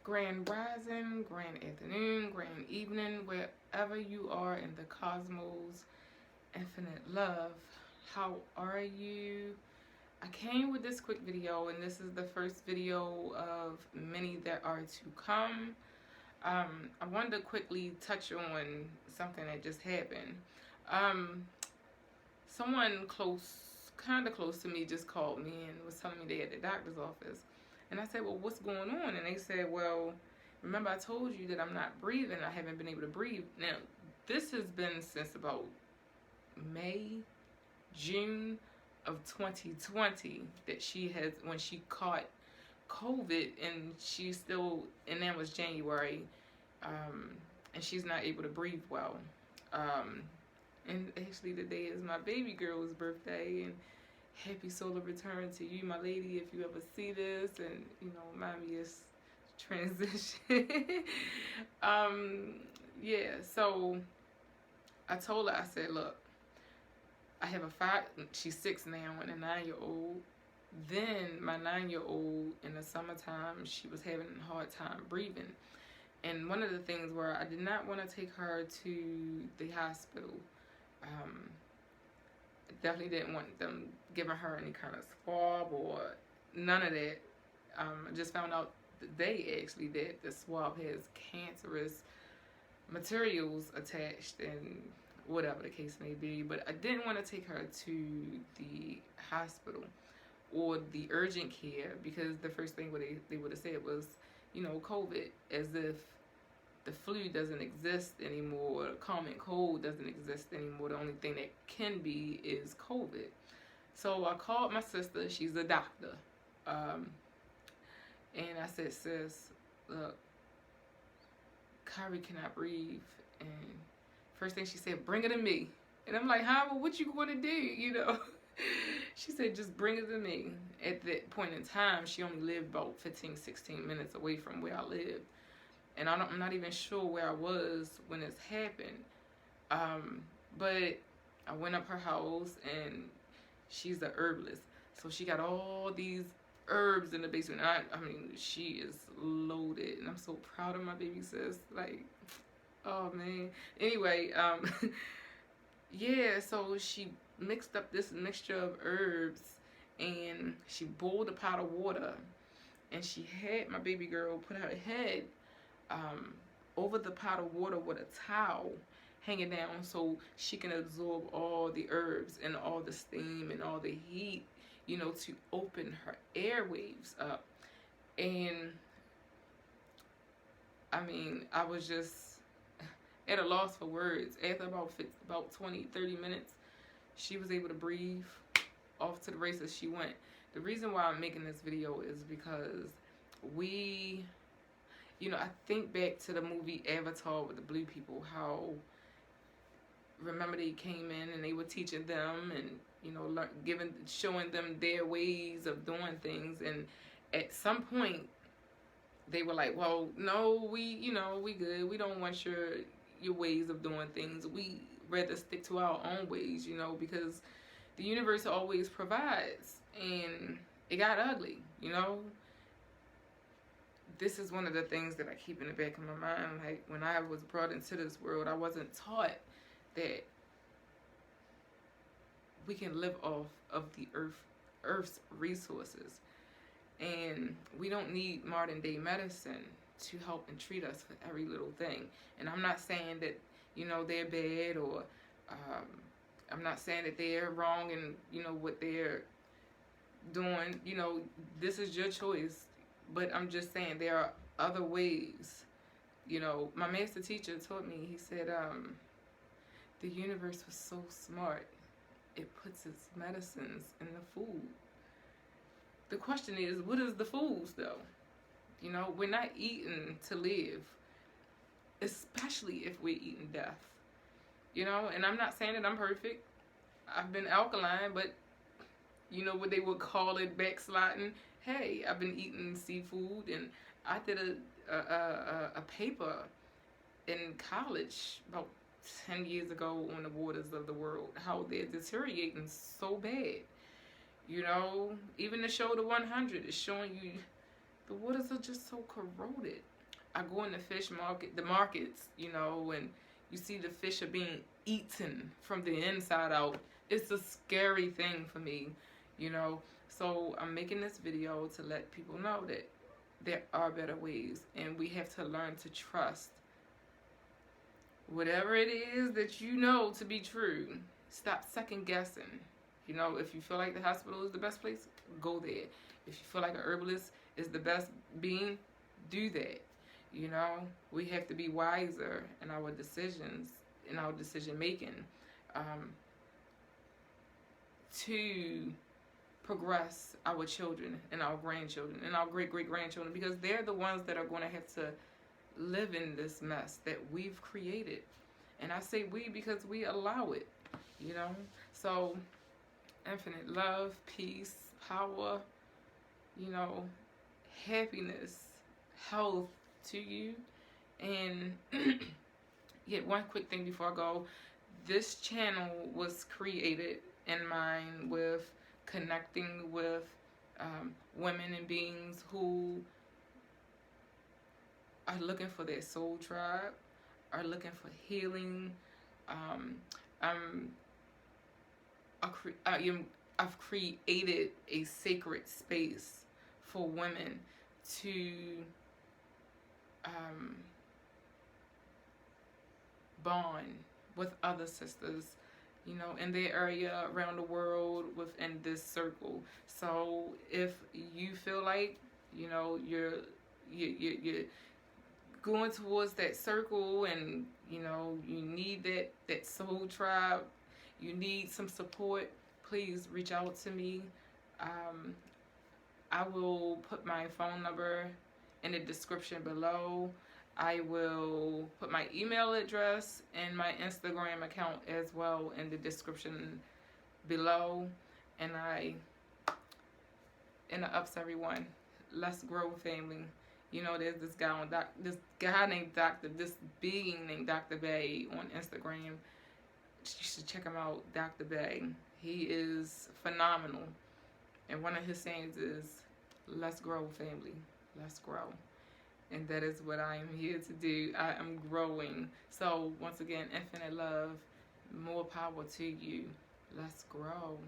Grand rising, grand afternoon, grand evening, wherever you are in the cosmos, infinite love. How are you? I came with this quick video, and this is the first video of many that are to come. I wanted to quickly touch on something that just happened. Someone kind of close to me, just called me and was telling me they at the doctor's office. And I said, well, what's going on? And they said, well, remember I told you that I'm not breathing. I haven't been able to breathe. Now, this has been since about May, June of 2020 that she has, when she caught COVID, and that was January, and she's not able to breathe well. And actually today is my baby girl's birthday, and happy solar return to you, my lady, if you ever see this, and mommy is transition. Yeah, so I told her, I said, look, I have she's 6 now, and a 9-year-old. Then my 9-year-old, in the summertime, she was having a hard time breathing. And one of the things where I did not want to take her to the hospital. Definitely didn't want them giving her any kind of swab or none of that. I just found out today, actually, that the swab has cancerous materials attached, and whatever the case may be. But I didn't want to take her to the hospital or the urgent care, because the first thing they would have said was, COVID, as if the flu doesn't exist anymore, the common cold doesn't exist anymore. The only thing that can be is COVID. So I called my sister, she's a doctor, and I said, sis, look, Kyrie cannot breathe. And first thing she said, bring her to me. And I'm like, huh, well, what you going to do, She said, just bring her to me. At that point in time, she only lived about 15, 16 minutes away from where I lived. And I'm not even sure where I was when this happened. But I went up her house, and she's a herbalist. So she got all these herbs in the basement. I mean, she is loaded, and I'm so proud of my baby sis. Like, oh man. Anyway, yeah, so she mixed up this mixture of herbs, and she boiled a pot of water, and she had my baby girl put her head over the pot of water with a towel hanging down, so she can absorb all the herbs and all the steam and all the heat, to open her airwaves up. And I mean, I was just at a loss for words. After about 20, 30 minutes, she was able to breathe. Off to the races she went. The reason why I'm making this video is because I think back to the movie Avatar with the blue people, how, remember, they came in and they were teaching them and, showing them their ways of doing things. And at some point, they were like, well, no, we good. We don't want your ways of doing things. We rather stick to our own ways, because the universe always provides. And it got ugly, This is one of the things that I keep in the back of my mind. Like, when I was brought into this world, I wasn't taught that we can live off of the earth's resources. And we don't need modern day medicine to help and treat us for every little thing. And I'm not saying that, they're bad, or I'm not saying that they're wrong in, what they're doing. This is your choice. But I'm just saying there are other ways. My master teacher taught me, he said, the universe was so smart. It puts its medicines in the food. The question is, what is the foods, though? We're not eating to live, especially if we're eating death. And I'm not saying that I'm perfect. I've been alkaline, but what they would call it, backsliding. Hey, I've been eating seafood, and I did a paper in college about 10 years ago on the waters of the world, how they're deteriorating so bad. Even the show The 100 is showing you the waters are just so corroded. I go in the fish market, the markets, you know, and you see the fish are being eaten from the inside out. It's a scary thing for me, you know. So I'm making this video to let people know that there are better ways, and we have to learn to trust whatever it is that you know to be true. Stop second guessing. You know, if you feel like the hospital is the best place, go there. If you feel like a herbalist is the best being, do that. You know, we have to be wiser in our decisions, in our decision making, to progress our children and our grandchildren and our great-great-grandchildren, because they're the ones that are going to have to live in this mess that we've created. And I say we because we allow it, you know. So infinite love, peace, power, you know, happiness, health to you. And yet one quick thing before I go, this channel was created in mind with connecting with women and beings who are looking for their soul tribe, are looking for healing. I've created a sacred space for women to bond with other sisters, you know, in their area, around the world, within this circle. So if you feel like, you know, you're going towards that circle, and you know you need that soul tribe, you need some support, please reach out to me. I will put my phone number in the description below. I will put my email address and my Instagram account as well in the description below. And ups everyone, let's grow, family. You know, there's this guy named this being named Dr. Bay on Instagram. You should check him out, Dr. Bay. He is phenomenal. And one of his sayings is, let's grow, family. Let's grow. And that is what I am here to do. I am growing. So once again, infinite love, more power to you. Let's grow.